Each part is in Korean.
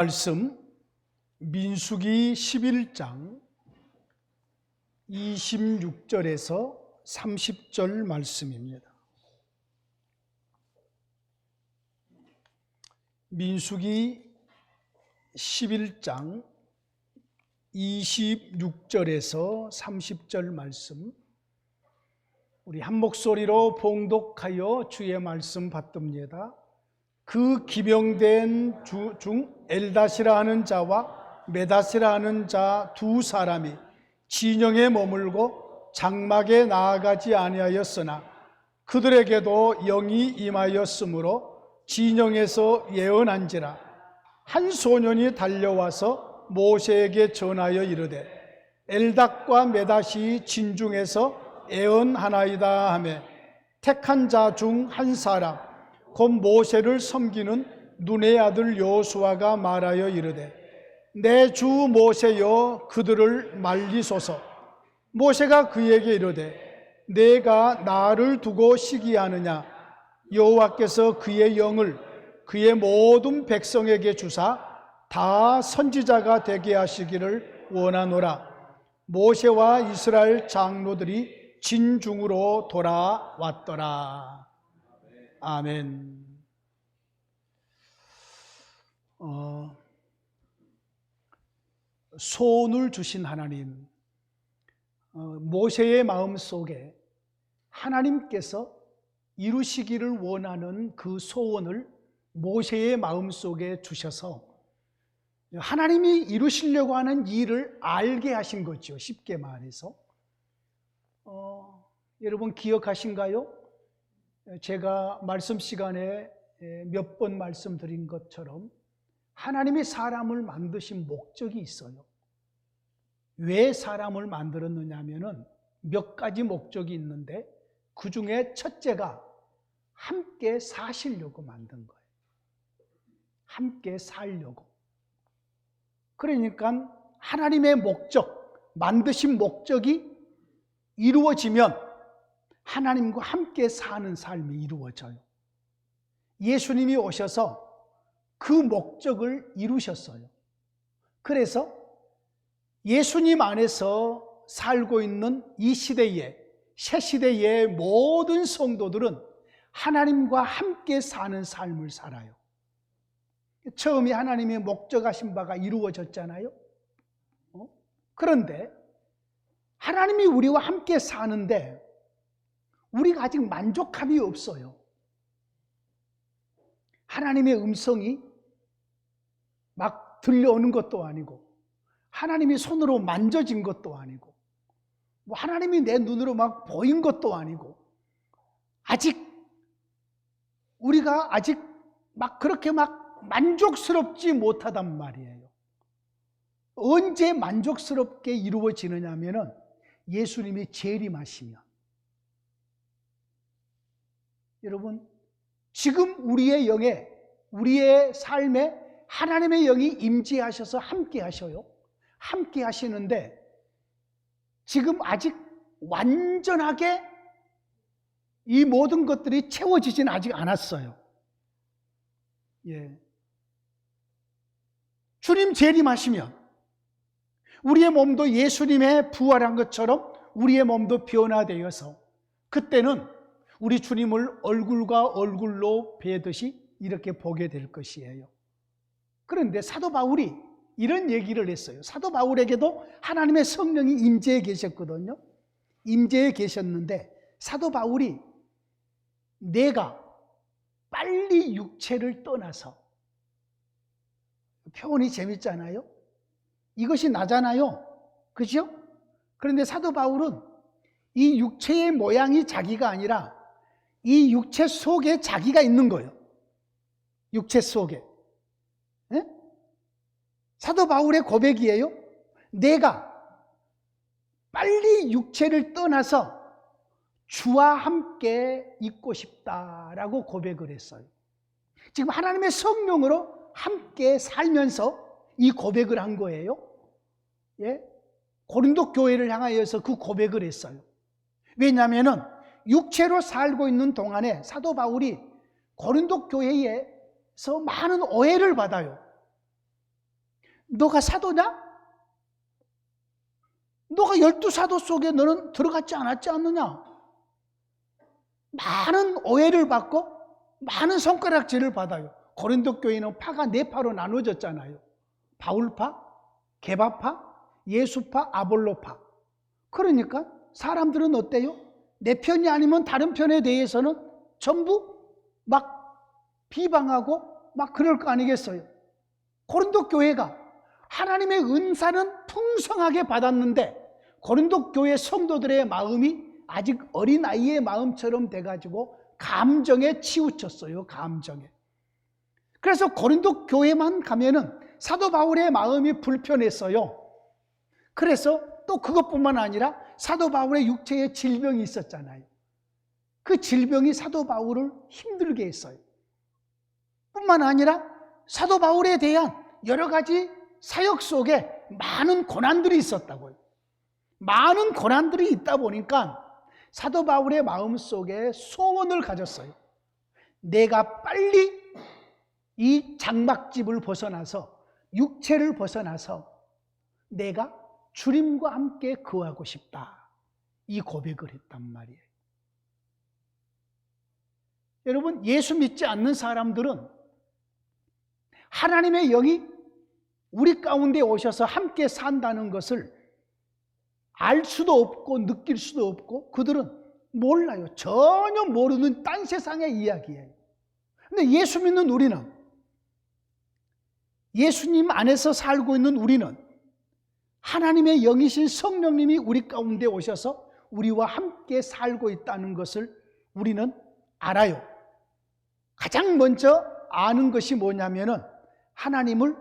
말씀 민수기 11장 26절에서 30절 말씀입니다. 민수기 11장 26절에서 30절 말씀, 우리 한 목소리로 봉독하여 주의 말씀 받듭니다. 그 기병된 중 엘다시라 하는 자와 메다시라 하는 자 두 사람이 진영에 머물고 장막에 나아가지 아니하였으나 그들에게도 영이 임하였으므로 진영에서 예언한지라. 한 소년이 달려와서 모세에게 전하여 이르되 엘닷과 메닷이 진중에서 예언하나이다 하며 택한 자 중 한 사람 곧 모세를 섬기는 눈의 아들 여호수아가 말하여 이르되 내 주 모세여 그들을 말리소서. 모세가 그에게 이르되 내가 나를 두고 시기하느냐. 여호와께서 그의 영을 그의 모든 백성에게 주사 다 선지자가 되게 하시기를 원하노라. 모세와 이스라엘 장로들이 진중으로 돌아왔더라. 아멘. 소원을 주신 하나님, 모세의 마음속에 하나님께서 이루시기를 원하는 그 소원을 모세의 마음속에 주셔서 하나님이 이루시려고 하는 일을 알게 하신 거죠. 쉽게 말해서. 여러분 기억하신가요? 제가 말씀 시간에 몇 번 말씀드린 것처럼 하나님이 사람을 만드신 목적이 있어요. 왜 사람을 만들었느냐 하면은 몇 가지 목적이 있는데 그 중에 첫째가 함께 사시려고 만든 거예요. 함께 살려고. 그러니까 하나님의 목적, 만드신 목적이 이루어지면 하나님과 함께 사는 삶이 이루어져요. 예수님이 오셔서 그 목적을 이루셨어요. 그래서 예수님 안에서 살고 있는 이 시대에, 새 시대의 모든 성도들은 하나님과 함께 사는 삶을 살아요. 처음에 하나님의 목적하신 바가 이루어졌잖아요. 그런데 하나님이 우리와 함께 사는데 우리가 아직 만족함이 없어요. 하나님의 음성이 막 들려오는 것도 아니고 하나님이 손으로 만져진 것도 아니고 하나님이 내 눈으로 막 보인 것도 아니고 우리가 아직 막 그렇게 막 만족스럽지 못하단 말이에요. 언제 만족스럽게 이루어지느냐 하면은 예수님이 재림하시면. 여러분, 지금 우리의 영에, 우리의 삶에 하나님의 영이 임재하셔서 함께 하셔요. 함께 하시는데 지금 아직 완전하게 이 모든 것들이 채워지지는 아직 않았어요. 주님 재림하시면 우리의 몸도 예수님의 부활한 것처럼 우리의 몸도 변화되어서 그때는 우리 주님을 얼굴과 얼굴로 뵈듯이 이렇게 보게 될 것이에요. 그런데 사도 바울이 이런 얘기를 했어요. 사도 바울에게도 하나님의 성령이 임재해 계셨거든요. 임재해 계셨는데 사도 바울이 내가 빨리 육체를 떠나서, 표현이 재밌잖아요. 이것이 나잖아요. 그죠? 그런데 사도 바울은 이 육체의 모양이 자기가 아니라 이 육체 속에 자기가 있는 거예요. 육체 속에. 네? 사도 바울의 고백이에요. 내가 빨리 육체를 떠나서 주와 함께 있고 싶다라고 고백을 했어요. 지금 하나님의 성령으로 함께 살면서 이 고백을 한 거예요. 고린도 교회를 향하여서 그 고백을 했어요. 왜냐하면은 육체로 살고 있는 동안에 사도 바울이 고린도 교회에서 많은 오해를 받아요. 너가 사도냐? 너가 12사도 속에 너는 들어갔지 않았지 않느냐? 많은 오해를 받고 많은 손가락질을 받아요. 고린도 교회는 파가 4파로 나눠졌잖아요. 바울파, 게바파, 예수파, 아볼로파. 그러니까 사람들은 어때요? 내 편이 아니면 다른 편에 대해서는 전부 막 비방하고 막 그럴 거 아니겠어요? 고린도 교회가 하나님의 은사는 풍성하게 받았는데 고린도 교회 성도들의 마음이 아직 어린아이의 마음처럼 돼가지고 감정에 치우쳤어요. 감정에. 그래서 고린도 교회만 가면은 사도 바울의 마음이 불편했어요. 그래서 또 그것뿐만 아니라 사도 바울의 육체에 질병이 있었잖아요. 그 질병이 사도 바울을 힘들게 했어요. 뿐만 아니라 사도 바울에 대한 여러 가지 사역 속에 많은 고난들이 있었다고요. 많은 고난들이 있다 보니까 사도 바울의 마음속에 소원을 가졌어요. 내가 빨리 이 장막집을 벗어나서 육체를 벗어나서 내가 주님과 함께 거하고 싶다. 이 고백을 했단 말이에요. 여러분, 예수 믿지 않는 사람들은 하나님의 영이 우리 가운데 오셔서 함께 산다는 것을 알 수도 없고 느낄 수도 없고 그들은 몰라요. 전혀 모르는 딴 세상의 이야기예요. 근데 예수 믿는 우리는, 예수님 안에서 살고 있는 우리는 하나님의 영이신 성령님이 우리 가운데 오셔서 우리와 함께 살고 있다는 것을 우리는 알아요. 가장 먼저 아는 것이 뭐냐면은 하나님을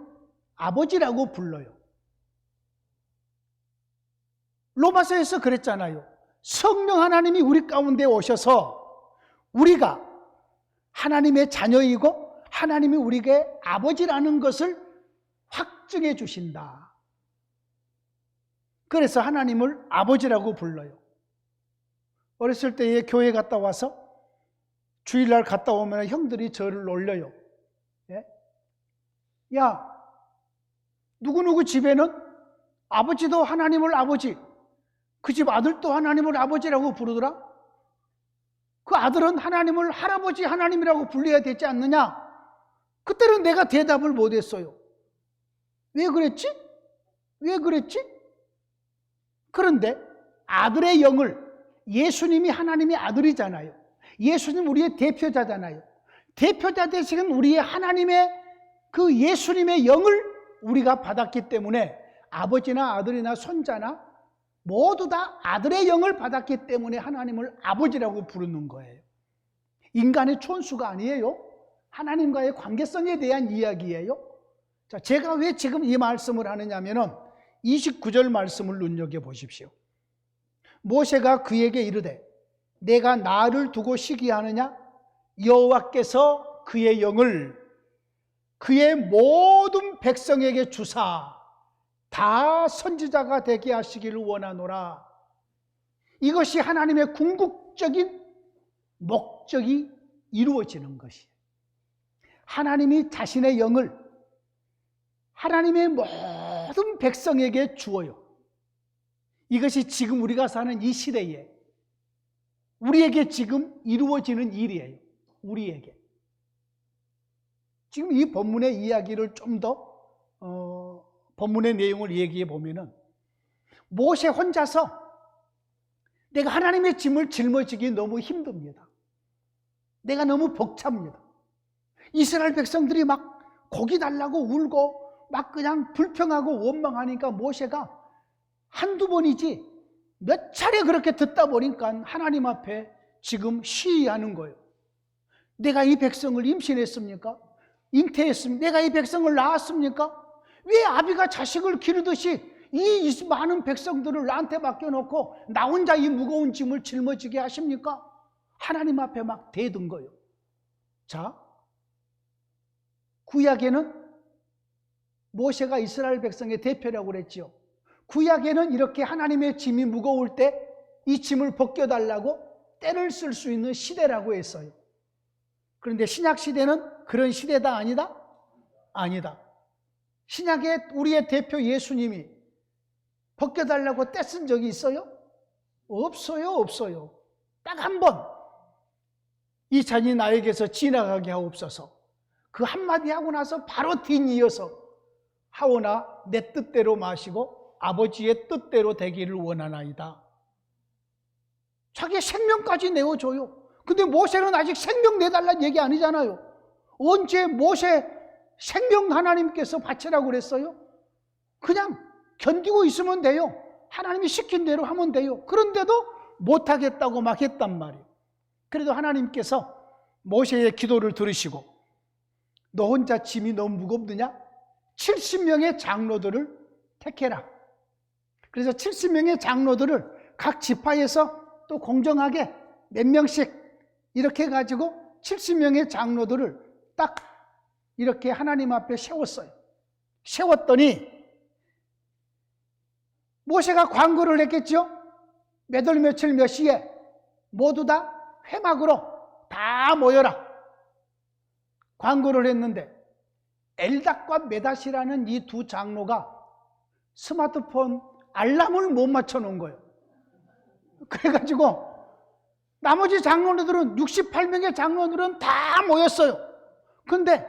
아버지라고 불러요. 로마서에서 그랬잖아요. 성령 하나님이 우리 가운데 오셔서 우리가 하나님의 자녀이고 하나님이 우리에게 아버지라는 것을 확증해 주신다. 그래서 하나님을 아버지라고 불러요. 어렸을 때에 교회 갔다 와서 주일날 갔다 오면 형들이 저를 놀려요. 예? 야, 누구누구 집에는 아버지도 하나님을 아버지, 그 집 아들도 하나님을 아버지라고 부르더라. 그 아들은 하나님을 할아버지 하나님이라고 불러야 되지 않느냐? 그때는 내가 대답을 못했어요. 왜 그랬지? 왜 그랬지? 그런데 아들의 영을, 예수님이 하나님의 아들이잖아요. 예수님 우리의 대표자잖아요. 대표자 되시는 우리의 하나님의 그 예수님의 영을 우리가 받았기 때문에 아버지나 아들이나 손자나 모두 다 아들의 영을 받았기 때문에 하나님을 아버지라고 부르는 거예요. 인간의 촌수가 아니에요. 하나님과의 관계성에 대한 이야기예요. 자, 제가 왜 지금 이 말씀을 하느냐면은 29절 말씀을 눈여겨보십시오. 모세가 그에게 이르되 내가 나를 두고 시기하느냐? 여호와께서 그의 영을 그의 모든 백성에게 주사 다 선지자가 되게 하시기를 원하노라. 이것이 하나님의 궁극적인 목적이 이루어지는 것이에요. 하나님이 자신의 영을 하나님의 모든 백성에게 주어요. 이것이 지금 우리가 사는 이 시대에 우리에게 지금 이루어지는 일이에요. 우리에게. 지금 이 본문의 이야기를 좀 더 본문의 내용을 얘기해 보면은 모세 혼자서 내가 하나님의 짐을 짊어지기 너무 힘듭니다. 내가 너무 벅찹니다. 이스라엘 백성들이 막 고기 달라고 울고 막 그냥 불평하고 원망하니까 모세가 한두 번이지 몇 차례 그렇게 듣다 보니까 하나님 앞에 지금 시위하는 거예요. 내가 이 백성을 임신했습니까? 잉태했습니까? 내가 이 백성을 낳았습니까? 왜 아비가 자식을 기르듯이 이 많은 백성들을 나한테 맡겨놓고 나 혼자 이 무거운 짐을 짊어지게 하십니까? 하나님 앞에 막 대든 거예요. 자, 구약에는 모세가 이스라엘 백성의 대표라고 그랬지요. 구약에는 이렇게 하나님의 짐이 무거울 때 이 짐을 벗겨달라고 때를 쓸 수 있는 시대라고 했어요. 그런데 신약 시대는 그런 시대다 아니다? 아니다. 신약의 우리의 대표 예수님이 벗겨달라고 떼쓴 적이 있어요? 없어요, 없어요. 딱 한 번, 이 잔이 나에게서 지나가게 하옵소서. 그 한마디 하고 나서 바로 뒷이어서 하오나 내 뜻대로 마시고 아버지의 뜻대로 되기를 원하나이다. 자기의 생명까지 내어줘요. 근데 모세는 아직 생명 내달라는 얘기 아니잖아요. 언제 모세 생명 하나님께서 바치라고 그랬어요? 그냥 견디고 있으면 돼요. 하나님이 시킨 대로 하면 돼요. 그런데도 못하겠다고 막 했단 말이에요. 그래도 하나님께서 모세의 기도를 들으시고 너 혼자 짐이 너무 무겁느냐? 70명의 장로들을 택해라. 그래서 70명의 장로들을 각 지파에서 또 공정하게 몇 명씩 이렇게 해가지고 70명의 장로들을 딱 이렇게 하나님 앞에 세웠어요. 세웠더니 모세가 광고를 했겠죠? 몇 월 며칠 몇 시에 모두 다 회막으로 다 모여라. 광고를 했는데 엘닷과 메닷이라는 이 두 장로가 스마트폰 알람을 못 맞춰 놓은 거예요. 그래가지고 나머지 장로들은 68명의 장로들은 다 모였어요. 근데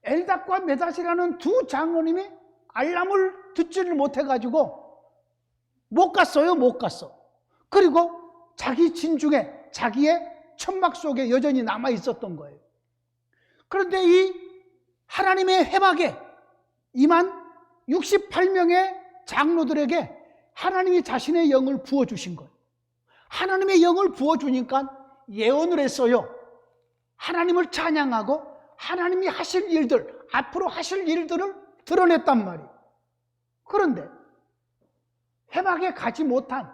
엘닷과 메닷이라는 두 장로님이 알람을 듣지를 못해가지고 못 갔어요. 못 갔어. 그리고 자기 진중에 자기의 천막 속에 여전히 남아 있었던 거예요. 그런데 이 하나님의 회막에 임한 68명의 장로들에게 하나님이 자신의 영을 부어주신 거예요. 하나님의 영을 부어주니까 예언을 했어요. 하나님을 찬양하고 하나님이 하실 일들, 앞으로 하실 일들을 드러냈단 말이에요. 그런데 회막에 가지 못한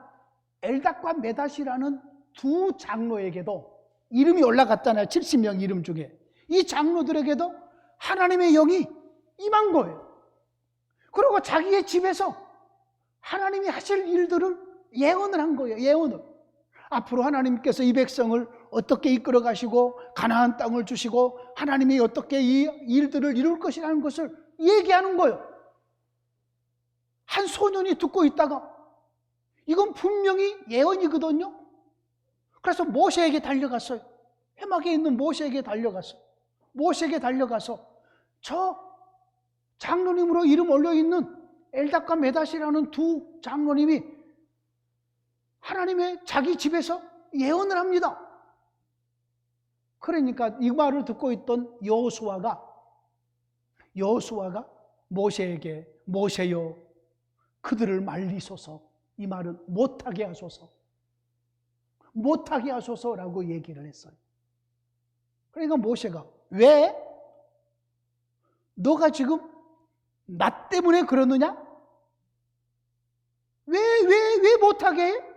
엘닷과 메닷이라는 두 장로에게도 이름이 올라갔잖아요. 70명 이름 중에. 이 장로들에게도 하나님의 영이 임한 거예요. 그리고 자기의 집에서 하나님이 하실 일들을 예언을 한 거예요. 예언을. 앞으로 하나님께서 이 백성을 어떻게 이끌어 가시고 가나안 땅을 주시고 하나님이 어떻게 이 일들을 이룰 것이라는 것을 얘기하는 거예요. 한 소년이 듣고 있다가 이건 분명히 예언이거든요. 그래서 모세에게 달려갔어요. 회막에 있는 모세에게 달려갔어요. 모세에게 달려가서 저 장로님으로 이름 올려있는 엘닷과 메닷이라는 두 장로님이 하나님의 자기 집에서 예언을 합니다. 그러니까 이 말을 듣고 있던 여호수아가 모세에게 모세여 그들을 말리소서, 이 말은 못하게 하소서, 못하게 하소서라고 얘기를 했어요. 그러니까 모세가 왜? 너가 지금 나 때문에 그러느냐? 왜 못하게 해?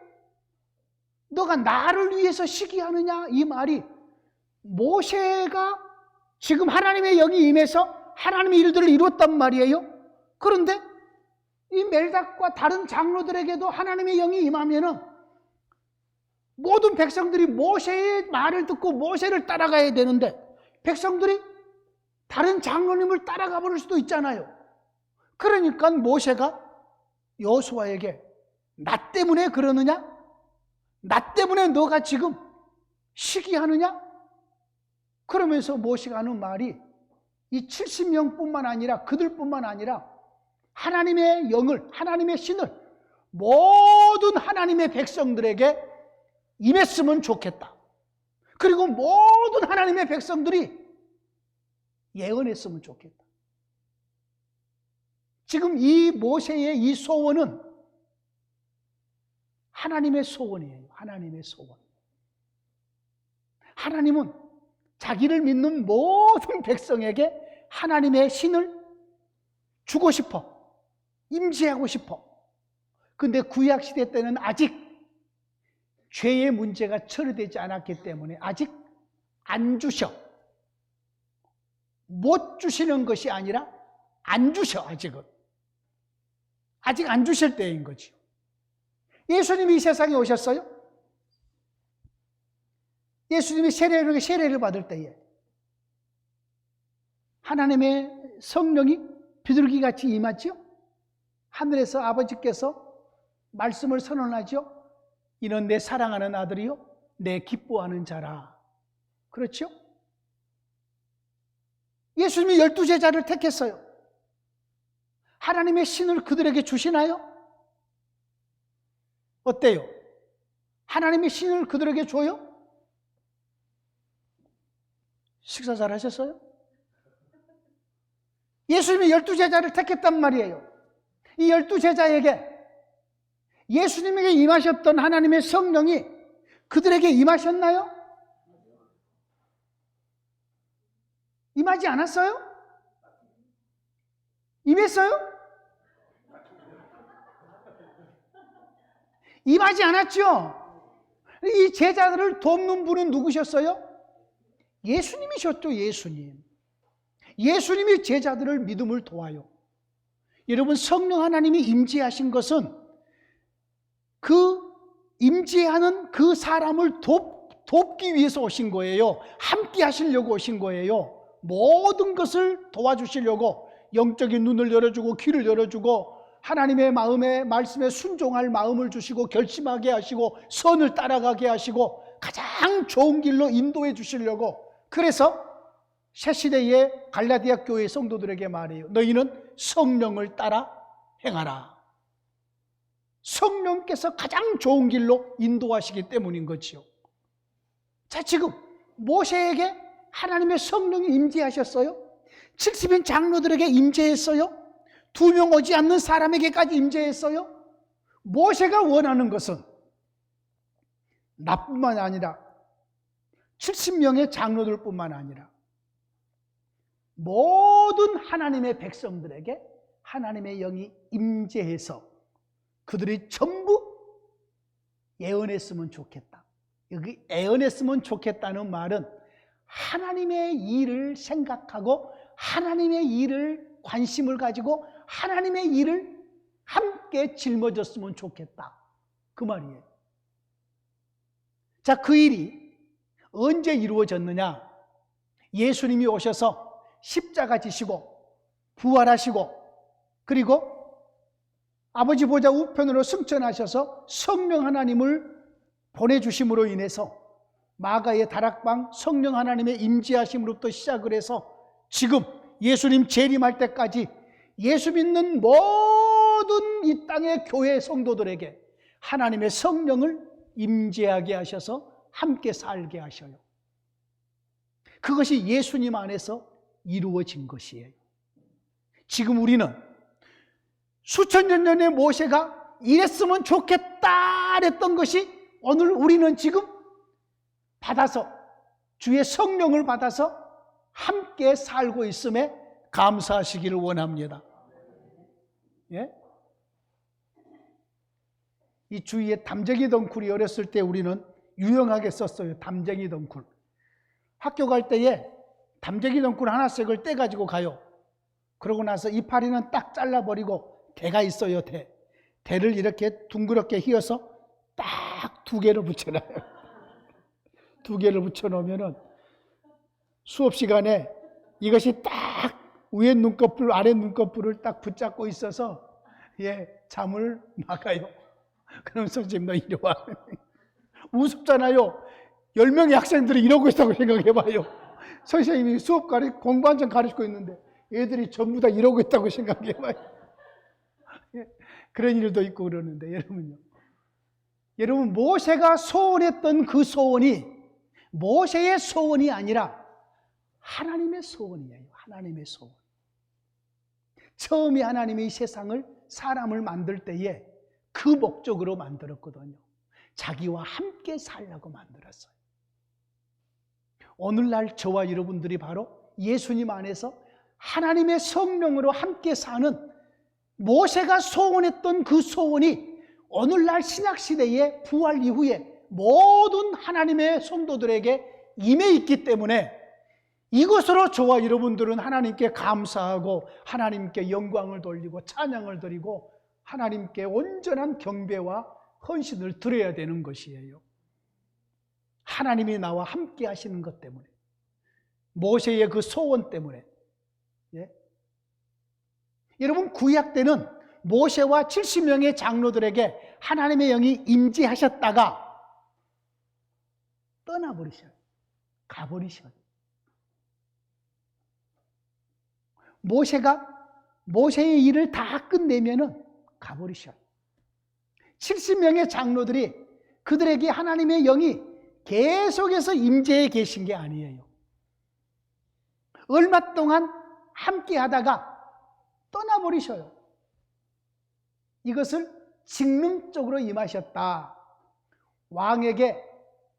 너가 나를 위해서 시기하느냐? 이 말이 모세가 지금 하나님의 영이 임해서 하나님의 일들을 이뤘단 말이에요. 그런데 이 멜닥과 다른 장로들에게도 하나님의 영이 임하면은 모든 백성들이 모세의 말을 듣고 모세를 따라가야 되는데 백성들이 다른 장로님을 따라가 버릴 수도 있잖아요. 그러니까 모세가 여호수아에게 나 때문에 그러느냐? 나 때문에 너가 지금 시기하느냐? 그러면서 모세가 하는 말이 이 70명뿐만 아니라 그들뿐만 아니라 하나님의 영을, 하나님의 신을 모든 하나님의 백성들에게 임했으면 좋겠다. 그리고 모든 하나님의 백성들이 예언했으면 좋겠다. 지금 이 모세의 이 소원은 하나님의 소원이에요. 하나님의 소원. 하나님은 자기를 믿는 모든 백성에게 하나님의 신을 주고 싶어. 임재하고 싶어. 근데 구약시대 때는 아직 죄의 문제가 처리되지 않았기 때문에 아직 안 주셔. 못 주시는 것이 아니라 안 주셔. 아직은. 아직 안 주실 때인 거죠. 예수님이 이 세상에 오셨어요? 예수님이 세례를 받을 때에 하나님의 성령이 비둘기같이 임하죠? 하늘에서 아버지께서 말씀을 선언하죠? 이는 내 사랑하는 아들이요 내 기뻐하는 자라. 그렇죠? 예수님이 12제자를 택했어요. 하나님의 신을 그들에게 주시나요? 어때요? 하나님의 신을 그들에게 줘요? 식사 잘 하셨어요? 예수님이 12제자를 택했단 말이에요. 이 12제자에게 예수님에게 임하셨던 하나님의 성령이 그들에게 임하셨나요? 임하지 않았어요? 임했어요? 임하지 않았죠? 이 제자들을 돕는 분은 누구셨어요? 예수님이셨죠. 예수님. 예수님이 제자들을 믿음을 도와요. 여러분, 성령 하나님이 임재하신 것은 그 임재하는 그 사람을 돕기 위해서 오신 거예요. 함께 하시려고 오신 거예요. 모든 것을 도와주시려고 영적인 눈을 열어주고 귀를 열어주고 하나님의 마음에 말씀에 순종할 마음을 주시고 결심하게 하시고 선을 따라가게 하시고 가장 좋은 길로 인도해 주시려고. 그래서 새시대의 갈라디아 교회 성도들에게 말해요. 너희는 성령을 따라 행하라. 성령께서 가장 좋은 길로 인도하시기 때문인 거지요. 자, 지금 모세에게 하나님의 성령이 임재하셨어요. 70인 장로들에게 임재했어요. 2명 오지 않는 사람에게까지 임재했어요. 모세가 원하는 것은 나뿐만 아니라 70명의 장로들뿐만 아니라 모든 하나님의 백성들에게 하나님의 영이 임재해서 그들이 전부 예언했으면 좋겠다. 여기 예언했으면 좋겠다는 말은 하나님의 일을 생각하고 하나님의 일을 관심을 가지고 하나님의 일을 함께 짊어졌으면 좋겠다. 그 말이에요. 자, 그 일이 언제 이루어졌느냐? 예수님이 오셔서 십자가 지시고 부활하시고 그리고 아버지 보좌 우편으로 승천하셔서 성령 하나님을 보내주심으로 인해서 마가의 다락방 성령 하나님의 임재하심으로부터 시작을 해서 지금 예수님 재림할 때까지 예수 믿는 모든 이 땅의 교회 성도들에게 하나님의 성령을 임재하게 하셔서 함께 살게 하셔요. 그것이 예수님 안에서 이루어진 것이에요. 지금 우리는 수천 년 전에 모세가 이랬으면 좋겠다 했던 것이 오늘 우리는 지금 받아서 주의 성령을 받아서 함께 살고 있음에 감사하시기를 원합니다. 예? 이 주위에 담쟁이 덩쿨이 어렸을 때 우리는 유용하게 썼어요. 담쟁이 덩쿨. 학교 갈 때에 담쟁이 덩쿨 하나씩을 떼가지고 가요. 그러고 나서 이파리는 딱 잘라버리고 대가 있어요. 대를 이렇게 둥그렇게 휘어서 딱 2개를 붙여놔요. 2개를 붙여놓으면은 수업 시간에 이것이 딱 위에 눈꺼풀 아래 눈꺼풀을 딱 붙잡고 있어서 잠을 막아요. 그럼 선생님 너 이리 와. 우습잖아요. 10명의 학생들이 이러고 있다고 생각해봐요. 선생님이 수업 공부 한참 가르치고 있는데 애들이 전부 다 이러고 있다고 생각해봐요. 그런 일도 있고 그러는데 여러분 모세가 소원했던 그 소원이 모세의 소원이 아니라 하나님의 소원이에요. 하나님의 소원. 처음에 하나님이 이 세상을 사람을 만들 때에 그 목적으로 만들었거든요. 자기와 함께 살려고 만들었어요. 오늘날 저와 여러분들이 바로 예수님 안에서 하나님의 성령으로 함께 사는 모세가 소원했던 그 소원이 오늘날 신약시대의 부활 이후에 모든 하나님의 성도들에게 임해 있기 때문에 이것으로 저와 여러분들은 하나님께 감사하고 하나님께 영광을 돌리고 찬양을 드리고 하나님께 온전한 경배와 헌신을 드려야 되는 것이에요. 하나님이 나와 함께 하시는 것 때문에, 모세의 그 소원 때문에. 여러분, 구약 때는 모세와 70명의 장로들에게 하나님의 영이 임재하셨다가 떠나버리셔요. 가버리셔요. 모세의 일을 다 끝내면은 가버리셔요. 70명의 장로들이 그들에게 하나님의 영이 계속해서 임재해 계신 게 아니에요. 얼마 동안 함께 하다가 떠나버리셔요. 이것을 직능적으로 임하셨다. 왕에게,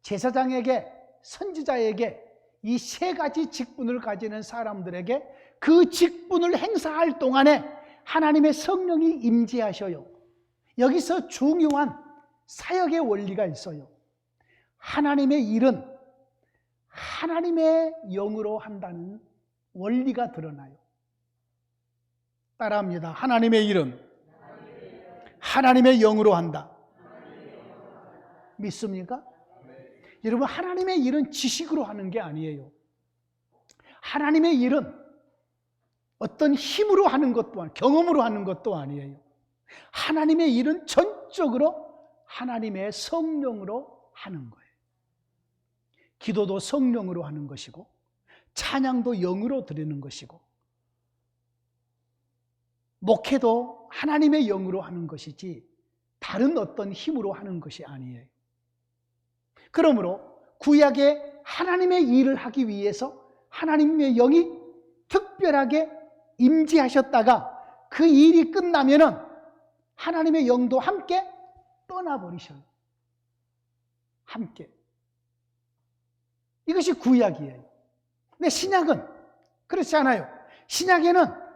제사장에게, 선지자에게 이 세 가지 직분을 가지는 사람들에게 그 직분을 행사할 동안에 하나님의 성령이 임재하셔요. 여기서 중요한 사역의 원리가 있어요. 하나님의 일은 하나님의 영으로 한다는 원리가 드러나요. 따라합니다. 하나님의 일은 하나님의 영으로 한다. 믿습니까? 여러분, 하나님의 일은 지식으로 하는 게 아니에요. 하나님의 일은 어떤 힘으로 하는 것도 아니에요. 경험으로 하는 것도 아니에요. 하나님의 일은 전적으로 하나님의 성령으로 하는 거예요. 기도도 성령으로 하는 것이고, 찬양도 영으로 드리는 것이고, 목회도 하나님의 영으로 하는 것이지 다른 어떤 힘으로 하는 것이 아니에요. 그러므로 구약에 하나님의 일을 하기 위해서 하나님의 영이 특별하게 임재하셨다가 그 일이 끝나면은 하나님의 영도 함께 떠나버리셔요. 함께. 이것이 구약이에요. 근데 신약은 그렇지 않아요. 신약에는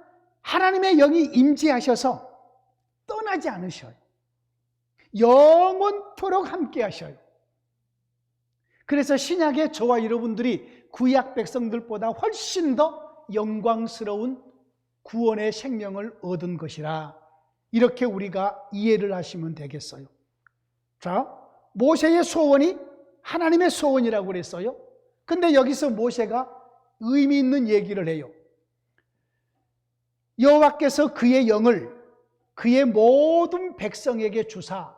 하나님의 영이 임재하셔서 떠나지 않으셔요. 영원토록 함께 하셔요. 그래서 신약의 저와 여러분들이 구약 백성들보다 훨씬 더 영광스러운 구원의 생명을 얻은 것이라, 이렇게 우리가 이해를 하시면 되겠어요. 자, 모세의 소원이 하나님의 소원이라고 그랬어요. 근데 여기서 모세가 의미 있는 얘기를 해요. 여호와께서 그의 영을 그의 모든 백성에게 주사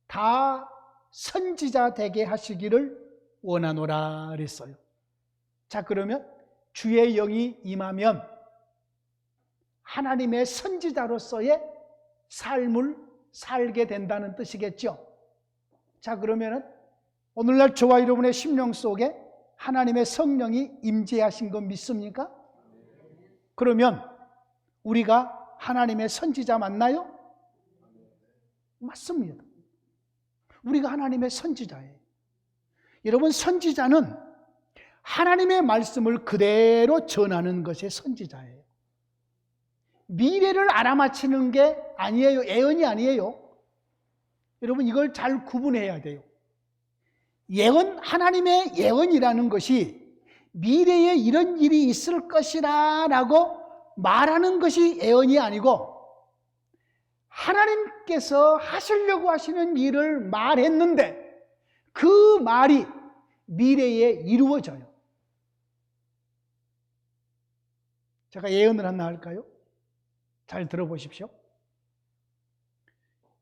다 선지자 되게 하시기를 원하노라 그랬어요. 자, 그러면 주의 영이 임하면 하나님의 선지자로서의 삶을 살게 된다는 뜻이겠죠. 자, 그러면 오늘날 저와 여러분의 심령 속에 하나님의 성령이 임재하신 거 믿습니까? 그러면 우리가 하나님의 선지자 맞나요? 맞습니다. 우리가 하나님의 선지자예요. 여러분, 선지자는 하나님의 말씀을 그대로 전하는 것이 선지자예요. 미래를 알아맞히는 게 아니에요. 예언이 아니에요. 여러분, 이걸 잘 구분해야 돼요. 예언, 하나님의 예언이라는 것이 미래에 이런 일이 있을 것이라 라고 말하는 것이 예언이 아니고, 하나님께서 하시려고 하시는 일을 말했는데 그 말이 미래에 이루어져요. 제가 예언을 하나 할까요? 잘 들어보십시오.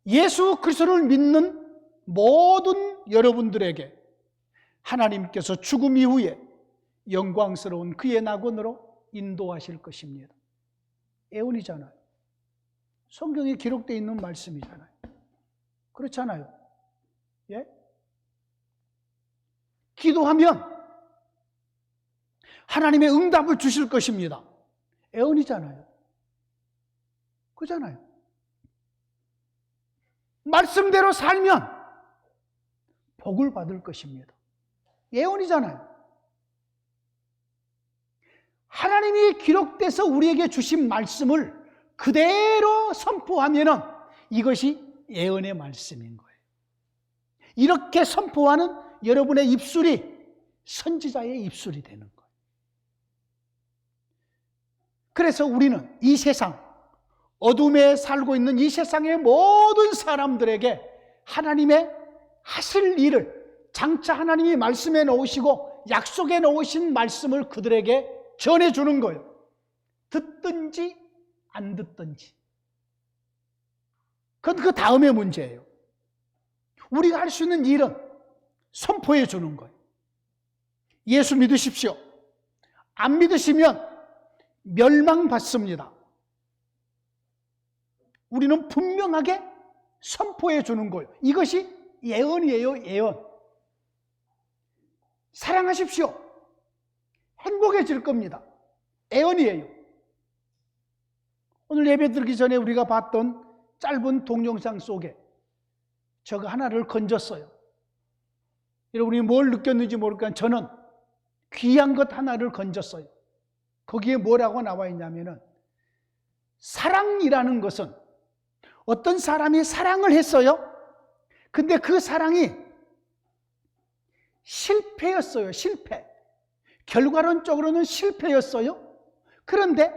예수 그리스도를 믿는 모든 여러분들에게 하나님께서 죽음 이후에 영광스러운 그의 낙원으로 인도하실 것입니다. 예언이잖아요. 성경에 기록되어 있는 말씀이잖아요. 그렇잖아요. 예? 기도하면 하나님의 응답을 주실 것입니다. 예언이잖아요. 그잖아요. 말씀대로 살면 복을 받을 것입니다. 예언이잖아요. 하나님이 기록돼서 우리에게 주신 말씀을 그대로 선포하면은 이것이 예언의 말씀인 거예요. 이렇게 선포하는 여러분의 입술이 선지자의 입술이 되는 거예요. 그래서 우리는 이 세상, 어둠에 살고 있는 이 세상의 모든 사람들에게 하나님의 하실 일을, 장차 하나님이 말씀해 놓으시고 약속해 놓으신 말씀을 그들에게 전해주는 거예요. 듣든지 안 듣든지. 그건 그 다음의 문제예요. 우리가 할 수 있는 일은 선포해 주는 거예요. 예수 믿으십시오. 안 믿으시면 멸망받습니다. 우리는 분명하게 선포해 주는 거예요. 이것이 예언이에요, 예언. 사랑하십시오. 행복해질 겁니다. 예언이에요. 오늘 예배 드리기 전에 우리가 봤던 짧은 동영상 속에 저거 하나를 건졌어요. 여러분이 뭘 느꼈는지 모르겠지만 저는 귀한 것 하나를 건졌어요. 거기에 뭐라고 나와 있냐면은 사랑이라는 것은 어떤 사람이 사랑을 했어요. 근데 그 사랑이 실패였어요. 실패. 결과론적으로는 실패였어요. 그런데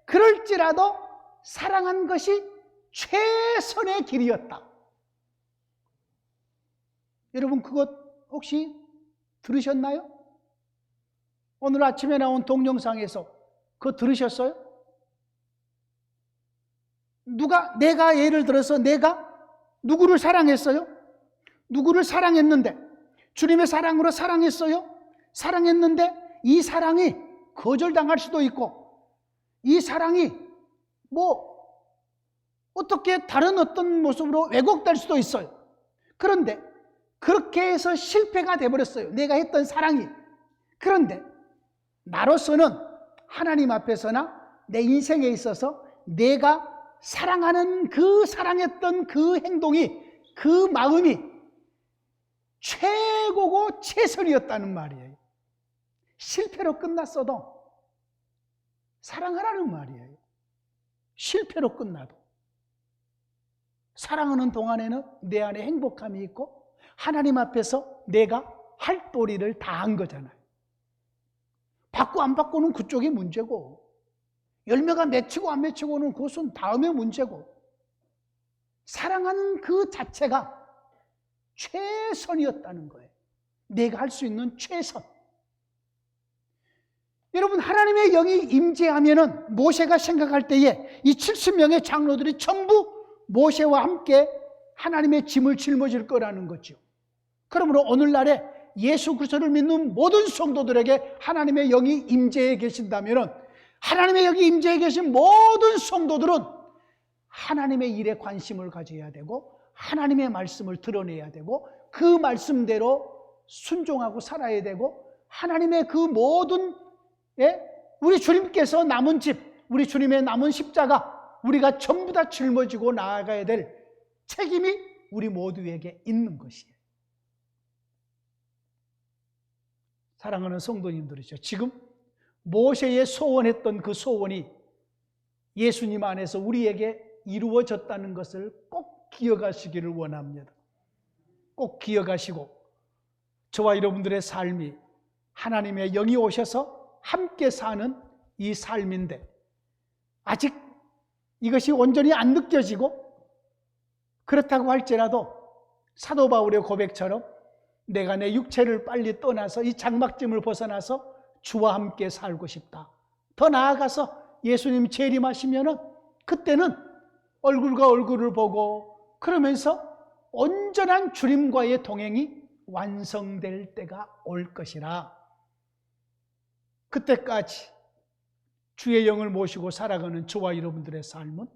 그럴지라도 사랑한 것이 최선의 길이었다. 여러분 그것 혹시 들으셨나요? 오늘 아침에 나온 동영상에서 그거 들으셨어요? 내가 예를 들어서 내가 누구를 사랑했어요? 누구를 사랑했는데 주님의 사랑으로 사랑했어요? 사랑했는데 이 사랑이 거절당할 수도 있고 이 사랑이 어떻게 다른 어떤 모습으로 왜곡될 수도 있어요. 그런데 그렇게 해서 실패가 돼버렸어요. 내가 했던 사랑이. 그런데 나로서는 하나님 앞에서나 내 인생에 있어서 내가 사랑하는 그 사랑했던 그 행동이 그 마음이 최고고 최선이었다는 말이에요. 실패로 끝났어도 사랑하라는 말이에요. 실패로 끝나도 사랑하는 동안에는 내 안에 행복함이 있고 하나님 앞에서 내가 할 도리를 다 한 거잖아요. 받고 안 받고는 그쪽이 문제고 열매가 맺히고 안 맺히고는 그것은 다음의 문제고 사랑하는 그 자체가 최선이었다는 거예요. 내가 할 수 있는 최선. 여러분 하나님의 영이 임재하면은 모세가 생각할 때에 이 70명의 장로들이 전부 모세와 함께 하나님의 짐을 짊어질 거라는 거죠. 그러므로 오늘날에 예수 그리스도를 믿는 모든 성도들에게 하나님의 영이 임재해 계신다면 하나님의 영이 임재해 계신 모든 성도들은 하나님의 일에 관심을 가져야 되고 하나님의 말씀을 드러내야 되고 그 말씀대로 순종하고 살아야 되고 하나님의 그 모든 우리 주님께서 남은 집, 우리 주님의 남은 십자가 우리가 전부 다 짊어지고 나아가야 될 책임이 우리 모두에게 있는 것이에요. 사랑하는 성도님들이죠. 지금 모세의 소원했던 그 소원이 예수님 안에서 우리에게 이루어졌다는 것을 꼭 기억하시기를 원합니다. 꼭 기억하시고 저와 여러분들의 삶이 하나님의 영이 오셔서 함께 사는 이 삶인데 아직 이것이 온전히 안 느껴지고 그렇다고 할지라도 사도 바울의 고백처럼 내가 내 육체를 빨리 떠나서 이 장막짐을 벗어나서 주와 함께 살고 싶다. 더 나아가서 예수님 재림하시면은 그때는 얼굴과 얼굴을 보고 그러면서 온전한 주님과의 동행이 완성될 때가 올 것이라. 그때까지 주의 영을 모시고 살아가는 저와 여러분들의 삶은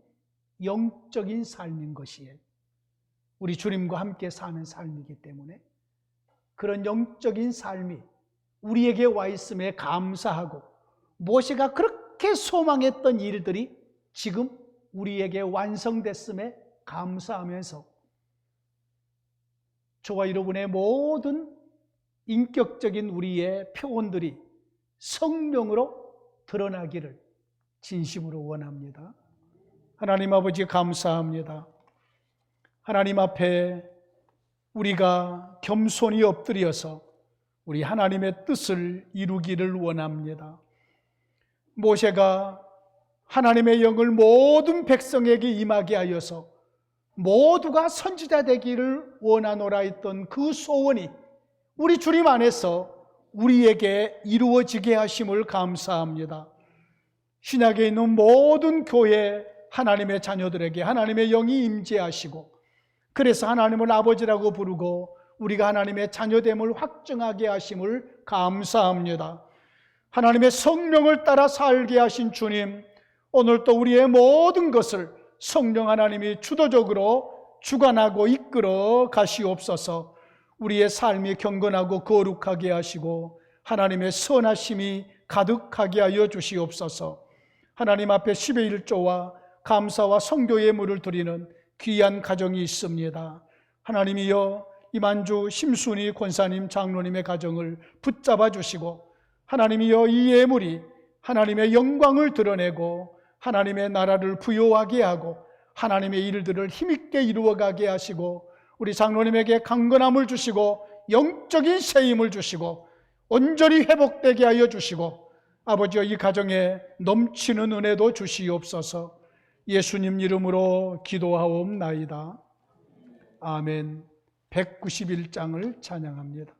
영적인 삶인 것이에요. 우리 주님과 함께 사는 삶이기 때문에 그런 영적인 삶이 우리에게 와 있음에 감사하고 모세가 그렇게 소망했던 일들이 지금 우리에게 완성됐음에 감사하면서 저와 여러분의 모든 인격적인 우리의 표현들이 성령으로 드러나기를 진심으로 원합니다. 하나님 아버지 감사합니다. 하나님 앞에 우리가 겸손히 엎드려서 우리 하나님의 뜻을 이루기를 원합니다. 모세가 하나님의 영을 모든 백성에게 임하게 하여서 모두가 선지자 되기를 원하노라 했던 그 소원이 우리 주님 안에서 우리에게 이루어지게 하심을 감사합니다. 신약에 있는 모든 교회 하나님의 자녀들에게 하나님의 영이 임재하시고, 그래서 하나님을 아버지라고 부르고 우리가 하나님의 자녀됨을 확증하게 하심을 감사합니다. 하나님의 성령을 따라 살게 하신 주님, 오늘도 우리의 모든 것을 성령 하나님이 주도적으로 주관하고 이끌어 가시옵소서. 우리의 삶이 경건하고 거룩하게 하시고 하나님의 선하심이 가득하게 하여 주시옵소서. 하나님 앞에 10의 1조와 감사와 성교 예물을 드리는 귀한 가정이 있습니다. 하나님이여, 이만주 심순이 권사님 장로님의 가정을 붙잡아 주시고, 하나님이여, 이 예물이 하나님의 영광을 드러내고 하나님의 나라를 부요하게 하고 하나님의 일들을 힘있게 이루어가게 하시고, 우리 장로님에게 강건함을 주시고 영적인 세임을 주시고 온전히 회복되게 하여 주시고, 아버지여, 이 가정에 넘치는 은혜도 주시옵소서. 예수님 이름으로 기도하옵나이다. 아멘. 191장을 찬양합니다.